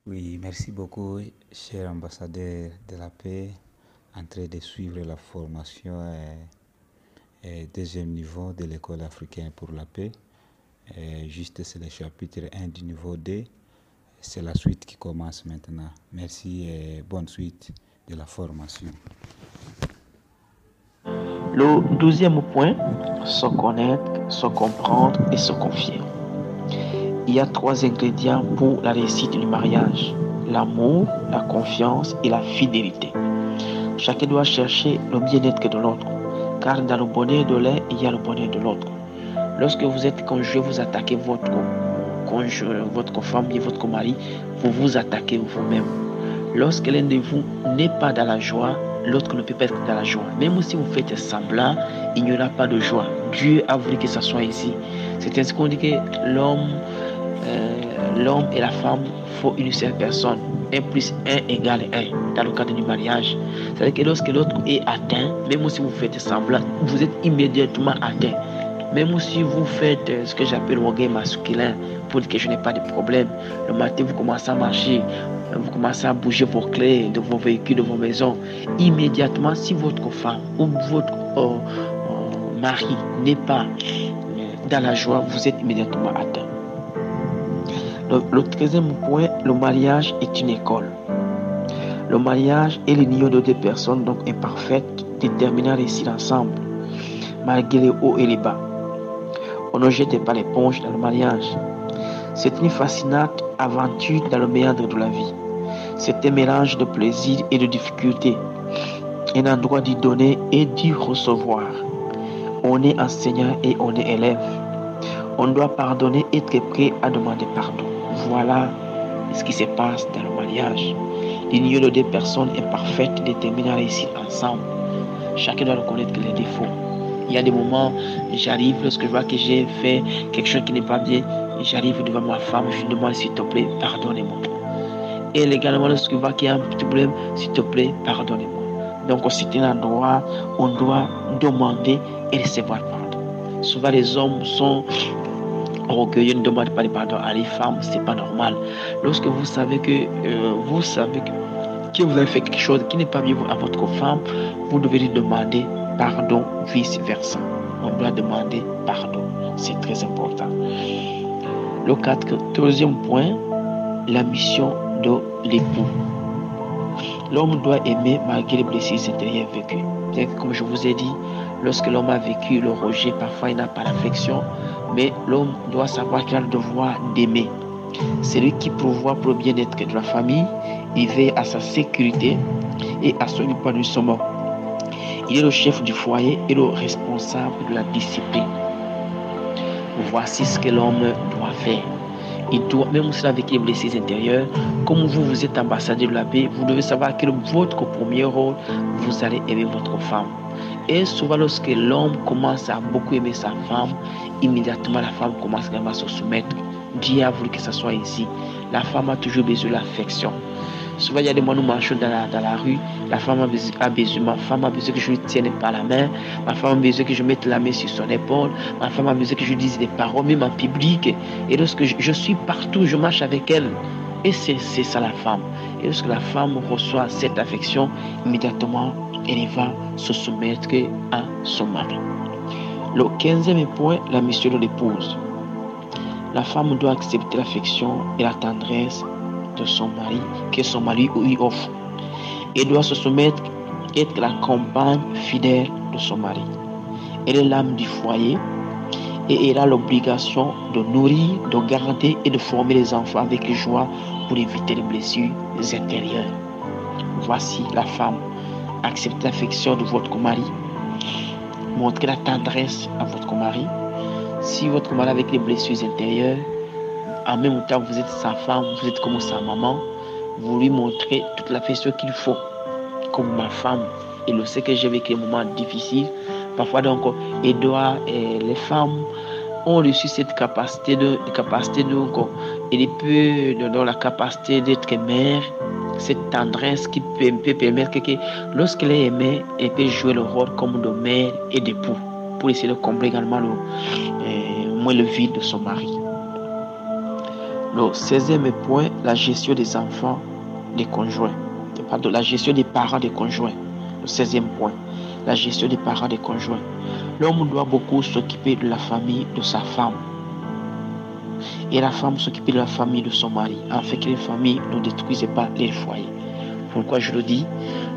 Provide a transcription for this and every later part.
Oui, merci beaucoup, cher ambassadeur de la paix, en train de suivre la formation deuxième niveau de l'école africaine pour la paix. Juste, c'est le chapitre 1 du niveau D. C'est la suite qui commence maintenant. Merci et bonne suite de la formation. Le 12e point, se connaître, se comprendre et se confier. Il y a 3 ingrédients pour la réussite du mariage: l'amour, la confiance et la fidélité. Chacun doit chercher le bien-être de l'autre, car dans le bonheur de l'un, il y a le bonheur de l'autre. Lorsque vous êtes conjugué, vous attaquez votre femme et votre mari, vous vous attaquez vous-même. Lorsque l'un de vous n'est pas dans la joie, l'autre ne peut pas être dans la joie. Même si vous faites semblant, il n'y aura pas de joie. Dieu a voulu que ça soit ici. C'est ainsi qu'on dit que l'homme et la femme font une seule personne. 1 plus 1 égale 1 dans le cadre du mariage. C'est-à-dire que lorsque l'autre est atteint, même si vous faites semblant, vous êtes immédiatement atteint. Même si vous faites ce que j'appelle orgueil masculin pour dire que je n'ai pas de problème, le matin vous commencez à marcher, vous commencez à bouger vos clés de vos véhicules, de vos maisons, immédiatement, si votre femme ou votre mari n'est pas dans la joie, vous êtes immédiatement atteint. Le 13e point, le mariage est une école. Le mariage est l'union de 2 personnes donc imparfaites, déterminées à réussir ensemble, malgré les hauts et les bas. On ne jette pas l'éponge dans le mariage. C'est une fascinante aventure dans le méandre de la vie. C'est un mélange de plaisir et de difficulté. Un endroit d'y donner et d'y recevoir. On est enseignant et on est élève. On doit pardonner et être prêt à demander pardon. Voilà ce qui se passe dans le mariage. L'union de 2 personnes imparfaites déterminées à réussir ensemble. Chacun doit reconnaître les défauts. Il y a des moments, j'arrive, lorsque je vois que j'ai fait quelque chose qui n'est pas bien, j'arrive devant ma femme, je lui demande s'il te plaît, pardonnez-moi. Et également, lorsque je vois qu'il y a un petit problème, s'il te plaît, pardonnez-moi. Donc, c'est un endroit où on doit demander et recevoir pardon. Souvent, les hommes sont orgueilleux, ne demandent pas de pardon à les femmes, c'est pas normal. Lorsque vous savez que vous avez fait quelque chose qui n'est pas bien à votre femme, vous devez lui demander pardon, vice-versa. On doit demander pardon. C'est très important. Le 14e point, la mission de l'époux. L'homme doit aimer malgré les blessures intérieures vécues. Comme je vous ai dit, lorsque l'homme a vécu le rejet, parfois il n'a pas l'affection, mais l'homme doit savoir qu'il a le devoir d'aimer. C'est lui qui pourvoit pour le bien-être de la famille, il veille à sa sécurité et à son épanouissement. Il est le chef du foyer et le responsable de la discipline. Voici ce que l'homme doit faire. Il doit, même s'il a vécu les blessures intérieures, comme vous êtes ambassadeur de la paix, vous devez savoir que votre premier rôle, vous allez aimer votre femme. Et souvent, lorsque l'homme commence à beaucoup aimer sa femme, immédiatement la femme commence à se soumettre. Dieu a voulu que ça soit ici. La femme a toujours besoin de l'affection. Souvent, il y a des moments où nous marchons dans la rue, ma femme a besoin que je lui tienne par la main, ma femme a besoin que je mette la main sur son épaule, ma femme a besoin que je lui dise des paroles, même en public. Et lorsque je suis partout, je marche avec elle. Et c'est ça la femme. Et lorsque la femme reçoit cette affection, immédiatement, elle va se soumettre à son mari. Le 15e point, la mission de l'épouse. La femme doit accepter l'affection et la tendresse de son mari, que son mari lui offre. Elle doit se soumettre, être la compagne fidèle de son mari. Elle est l'âme du foyer et elle a l'obligation de nourrir, de garder et de former les enfants avec joie pour éviter les blessures intérieures. Voici la femme. Acceptez l'affection de votre mari. Montrez la tendresse à votre mari. Si votre mari a avec les blessures intérieures, en même temps vous êtes sa femme, vous êtes comme sa maman, vous lui montrez toute l'affection qu'il faut. Comme ma femme, elle sait que j'ai vécu des moments difficiles. Parfois donc, les femmes ont reçu cette capacité donc, elle peut dans la capacité d'être mère, cette tendresse qui peut permettre que lorsqu'elle est aimée, elle peut jouer le rôle comme de mère et d'époux pour essayer de combler également le vide de son mari. Le 16e point, la gestion des enfants des conjoints. Pardon, la gestion des parents des conjoints. Le 16e point, la gestion des parents des conjoints. L'homme doit beaucoup s'occuper de la famille de sa femme. Et la femme s'occuper de la famille de son mari, afin que les familles ne détruisent pas les foyers. Pourquoi je le dis?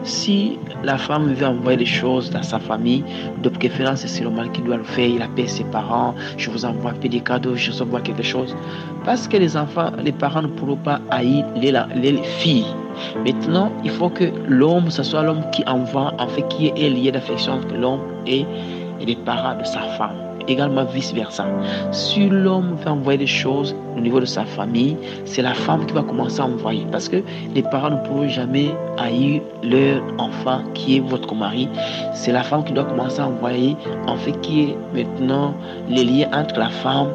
Si la femme veut envoyer des choses dans sa famille, de préférence c'est le mari qui doit le faire. Il appelle ses parents, je vous envoie un peu des cadeaux, je vous envoie quelque chose. Parce que les enfants, les parents ne pourront pas haïr les filles. Maintenant, il faut que l'homme, ce soit l'homme qui envoie, en fait, qui est lié d'affection entre l'homme et les parents de sa femme. Également vice-versa. Si l'homme veut envoyer des choses au niveau de sa famille, c'est la femme qui va commencer à envoyer. Parce que les parents ne pourront jamais haïr leur enfant qui est votre mari. C'est la femme qui doit commencer à envoyer, en fait, qui est maintenant les liens entre la femme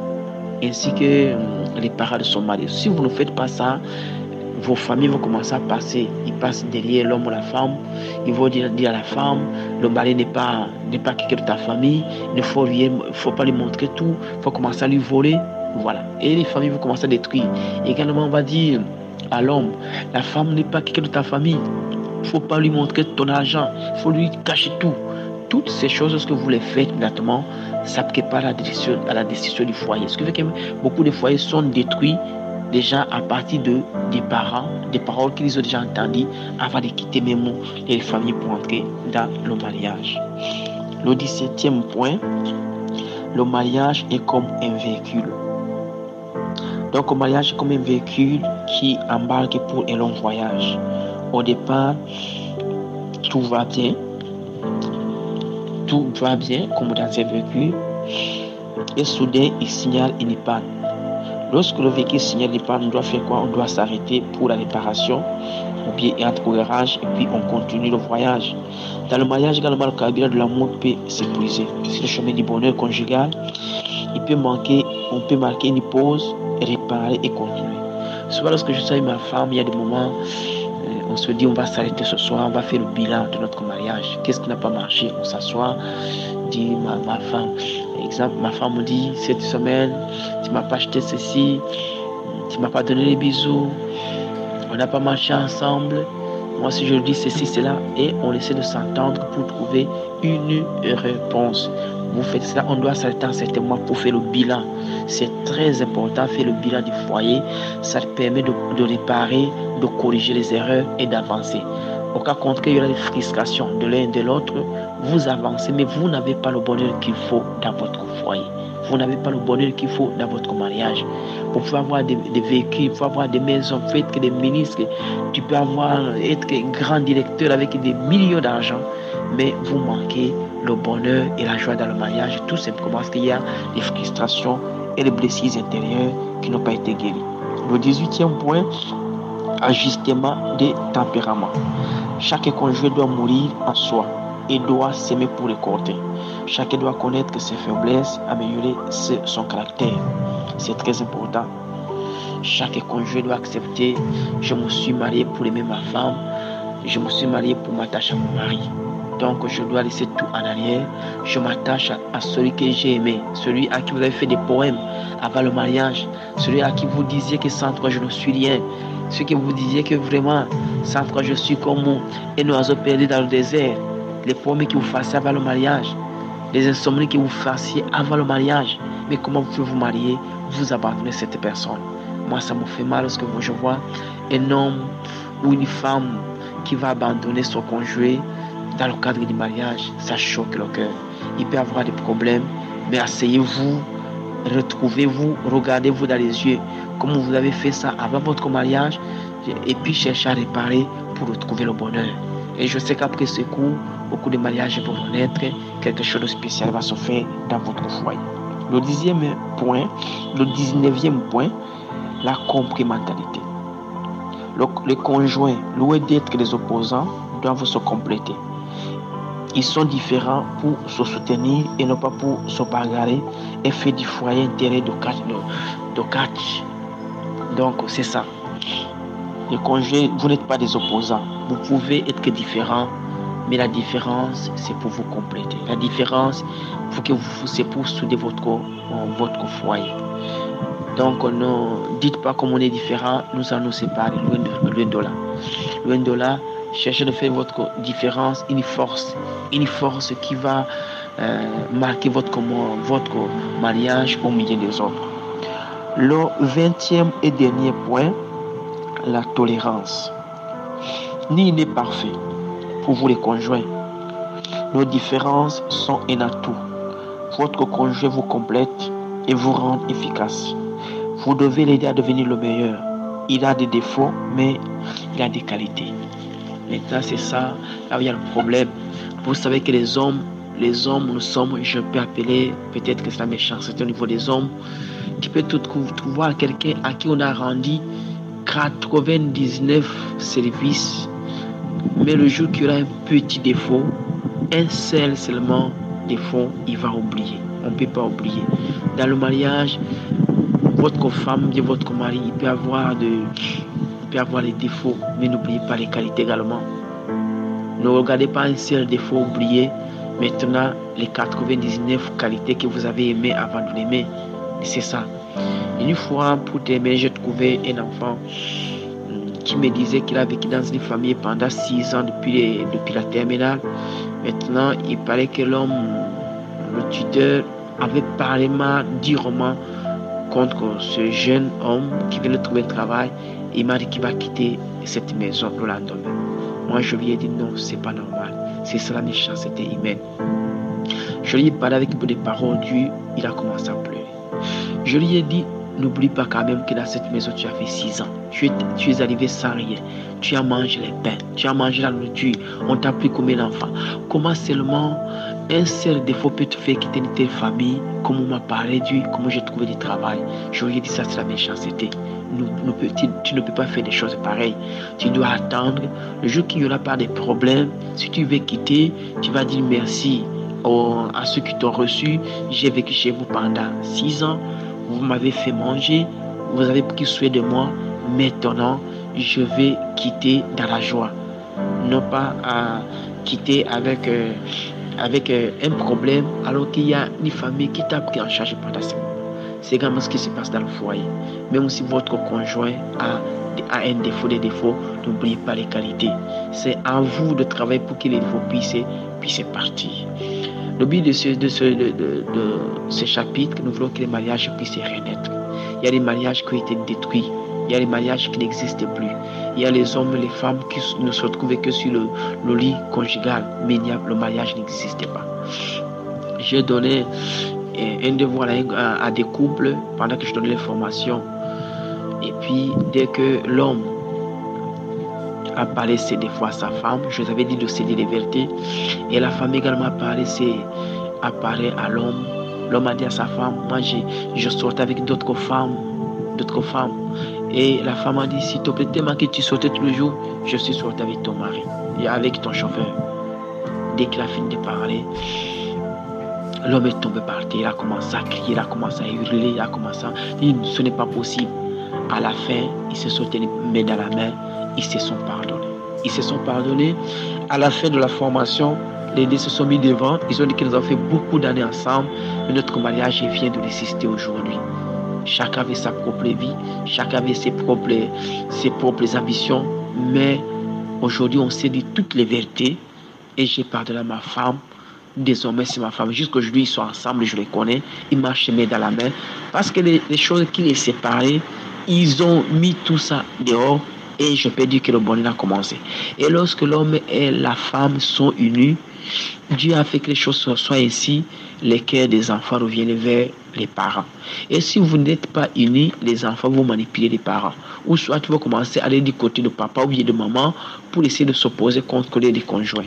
ainsi que les parents de son mari. Si vous ne faites pas ça, vos familles vont commencer à passer. Ils passent derrière l'homme ou la femme. Ils vont dire à la femme, le mari n'est pas quelqu'un de ta famille. Il ne faut pas lui montrer tout. Il faut commencer à lui voler. Voilà. Et les familles vont commencer à détruire. Également, on va dire à l'homme, la femme n'est pas quelqu'un de ta famille. Il ne faut pas lui montrer ton argent. Il faut lui cacher tout. Toutes ces choses, ce que vous les faites immédiatement, ça ne prépare à la destruction du foyer. Ce qui fait que beaucoup de foyers sont détruits déjà à partir des parents, des paroles qu'ils ont déjà entendues avant de quitter même les familles pour entrer dans le mariage. Le 17e point, le mariage est comme un véhicule. Donc le mariage est comme un véhicule qui embarque pour un long voyage. Au départ, tout va bien. Tout va bien comme dans un véhicule. Et soudain, il signale une panne. Lorsque le véhicule signale une panne, on doit faire quoi? On doit s'arrêter pour la réparation, ou bien entre au garage, et puis on continue le voyage. Dans le mariage, également, le carburant de l'amour peut s'épuiser. C'est le chemin du bonheur conjugal. On peut marquer une pause, réparer et continuer. Souvent, lorsque je suis avec ma femme, il y a des moments, on se dit on va s'arrêter ce soir, on va faire le bilan de notre mariage. Qu'est-ce qui n'a pas marché? On s'assoit, dit ma femme. Exemple, ma femme me dit cette semaine, tu m'as pas acheté ceci, tu m'as pas donné les bisous, on n'a pas marché ensemble. Moi, si je dis ceci, cela, et on essaie de s'entendre pour trouver une réponse. Vous faites cela, on doit s'arrêter en certains mois pour faire le bilan. C'est très important, faire le bilan du foyer. Ça permet de réparer, de corriger les erreurs et d'avancer. Au cas contraire, il y aura des frustrations de l'un et de l'autre. Vous avancez, mais vous n'avez pas le bonheur qu'il faut dans votre foyer. Vous n'avez pas le bonheur qu'il faut dans votre mariage. Pour pouvoir avoir des véhicules, pour avoir des maisons faites que des ministres, tu peux être grand directeur avec des millions d'argent, mais vous manquez le bonheur et la joie dans le mariage, tout simplement parce qu'il y a des frustrations et des blessures intérieures qui n'ont pas été guéries. Le 18e point, ajustement des tempéraments. Chaque conjoint doit mourir en soi et doit s'aimer pour récolter. Chacun doit connaître ses faiblesses, améliorer son caractère. C'est très important. Chaque conjoint doit accepter, je me suis marié pour aimer ma femme, je me suis marié pour m'attacher à mon mari. Donc je dois laisser tout en arrière. Je m'attache à celui que j'ai aimé, celui à qui vous avez fait des poèmes avant le mariage, celui à qui vous disiez que sans toi je ne suis rien, celui que vous disiez que vraiment sans toi je suis comme un oiseau perdu dans le désert, les poèmes que vous fassiez avant le mariage, les insomnies que vous fassiez avant le mariage. Mais comment vous pouvez vous marier, vous abandonner cette personne? Moi, ça me fait mal lorsque je vois un homme ou une femme qui va abandonner son conjoint dans le cadre du mariage. Ça choque le cœur. Il peut y avoir des problèmes, mais asseyez-vous, retrouvez-vous, regardez-vous dans les yeux, comme vous avez fait ça avant votre mariage, et puis cherchez à réparer pour retrouver le bonheur. Et je sais qu'après ce coup, beaucoup de mariages vont naître, quelque chose de spécial va se faire dans votre foyer. Le 19e point, la complémentarité. Les conjoints, loin d'être des opposants, doivent se compléter. Ils sont différents pour se soutenir et non pas pour se bagarrer et faire du foyer intérêt de catch. Donc c'est ça. Les conjoints, vous n'êtes pas des opposants. Vous pouvez être que différents, mais la différence, c'est pour vous compléter. La différence, c'est pour souder votre foyer. Donc, ne dites pas comme on est différent, nous allons nous séparer, loin de là. Loin de là, cherchez de faire votre différence une force qui va marquer votre mariage au milieu des autres. Le 20e et dernier point, la tolérance. Nul n'est parfait pour vous les conjoints. Nos différences sont un atout. Votre conjoint vous complète et vous rend efficace. Vous devez l'aider à devenir le meilleur. Il a des défauts, mais il a des qualités. Maintenant, c'est ça, là où il y a le problème. Vous savez que les hommes, nous sommes, je peux appeler, peut-être que c'est la méchanceté au niveau des hommes, tu peux trouver quelqu'un à qui on a rendu 99 services, mais le jour qu'il y aura un petit défaut, un seul seulement défaut, il va oublier. On ne peut pas oublier. Dans le mariage, votre femme, votre mari, il peut avoir les défauts, mais n'oubliez pas les qualités également. Ne regardez pas un seul défaut, oubliez maintenant les 99 qualités que vous avez aimées avant de l'aimer. C'est ça. Une fois, pour t'aimer, j'ai trouvé un enfant qui me disait qu'il a vécu dans une famille pendant 6 ans depuis la terminale. Maintenant, il paraît que l'homme, le tuteur, avait parlé durement contre ce jeune homme qui vient de trouver un travail. Il m'a dit qu'il va quitter cette maison le lendemain. Moi, je lui ai dit non, c'est pas normal. C'est ça la méchanceté humaine. Je lui ai parlé avec des paroles dures. Il a commencé à pleurer. Je lui ai dit, n'oublie pas quand même que dans cette maison, tu as fait 6 ans. Tu es arrivé sans rien. Tu as mangé les pains. Tu as mangé la nourriture. On t'a pris comme un enfant. Comment seulement un seul défaut peut te faire quitter une telle famille, comme on m'a parlé du, comment j'ai trouvé du travail. Je lui ai dit, ça c'est la méchanceté. Tu ne peux pas faire des choses pareilles. Tu dois attendre. Le jour qu'il n'y aura pas de problème, si tu veux quitter, tu vas dire merci à ceux qui t'ont reçu. J'ai vécu chez vous pendant 6 ans. Vous m'avez fait manger. Vous avez pris soin de moi. Maintenant, je vais quitter dans la joie. Non pas à quitter avec un problème alors qu'il y a une famille qui t'a pris en charge pendant ce moment. C'est également ce qui se passe dans le foyer. Même si votre conjoint a un défaut, des défauts, n'oubliez pas les qualités. C'est à vous de travailler pour que les défauts puissent partir. Le but de ce chapitre, nous voulons que les mariages puissent renaître. Il y a des mariages qui ont été détruits. Il y a des mariages qui n'existent plus. Il y a les hommes et les femmes qui ne se retrouvent que sur le lit conjugal. Mais le mariage n'existe pas. J'ai donné un devoir à des couples pendant que je donnais les formations. Et puis, dès que l'homme a parlé ses défauts à sa femme, je vous avais dit de céder les vérités. Et la femme également a parlé à l'homme. L'homme a dit à sa femme, moi je sortais avec d'autres femmes. Et la femme a dit, s'il te plaît, tellement que tu sortais tous les jours, je suis sorti avec ton mari et avec ton chauffeur. Dès qu'il a fini de parler, l'homme est tombé par terre, il a commencé à crier, il a commencé à hurler, il a commencé à dire, ce n'est pas possible. À la fin, ils se sont tenus main dans la main, ils se sont pardonnés. Ils se sont pardonnés. À la fin de la formation, les deux se sont mis devant, ils ont dit qu'ils ont fait beaucoup d'années ensemble, mais notre mariage vient de résister aujourd'hui. Chacun avait sa propre vie, chacun avait ses propres ambitions, mais aujourd'hui on s'est dit toutes les vérités et j'ai pardonné à ma femme. Désormais c'est ma femme. Jusqu'aujourd'hui ils sont ensemble, je les connais, ils marchent main dans la main parce que les choses qui les séparaient, ils ont mis tout ça dehors et je peux dire que le bonheur a commencé. Et lorsque l'homme et la femme sont unis, Dieu a fait que les choses soient ainsi, les cœurs des enfants reviennent vers les parents. Et si vous n'êtes pas unis, les enfants vont manipuler les parents. Ou soit tu vas commencer à aller du côté de papa ou de maman pour essayer de s'opposer contre les conjoints.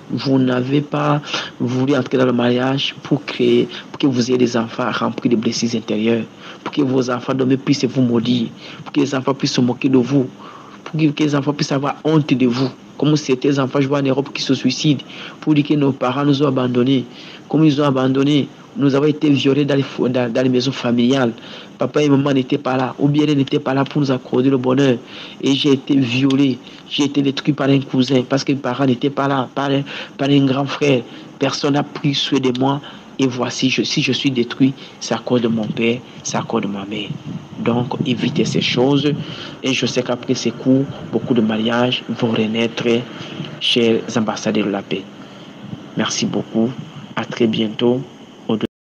Vous n'avez pas voulu entrer dans le mariage pour que vous ayez des enfants remplis de blessures intérieures, pour que vos enfants demain puissent vous maudire, pour que les enfants puissent se moquer de vous, pour que les enfants puissent avoir honte de vous. Comme certains enfants, je vois en Europe qui se suicident pour dire que nos parents nous ont abandonnés. Comme ils ont abandonné, nous avons été violés dans les maisons familiales. Papa et maman n'étaient pas là, ou bien ils n'étaient pas là pour nous accorder le bonheur. Et j'ai été violé, j'ai été détruit par un cousin parce que mes parents n'étaient pas là, par un grand frère. Personne n'a pris soin de moi Et voici, si je suis détruit, c'est à cause de mon père, c'est à cause de ma mère. Donc, évitez ces choses. Et je sais qu'après ces cours, beaucoup de mariages vont renaître, chers ambassadeurs de la paix. Merci beaucoup. À très bientôt.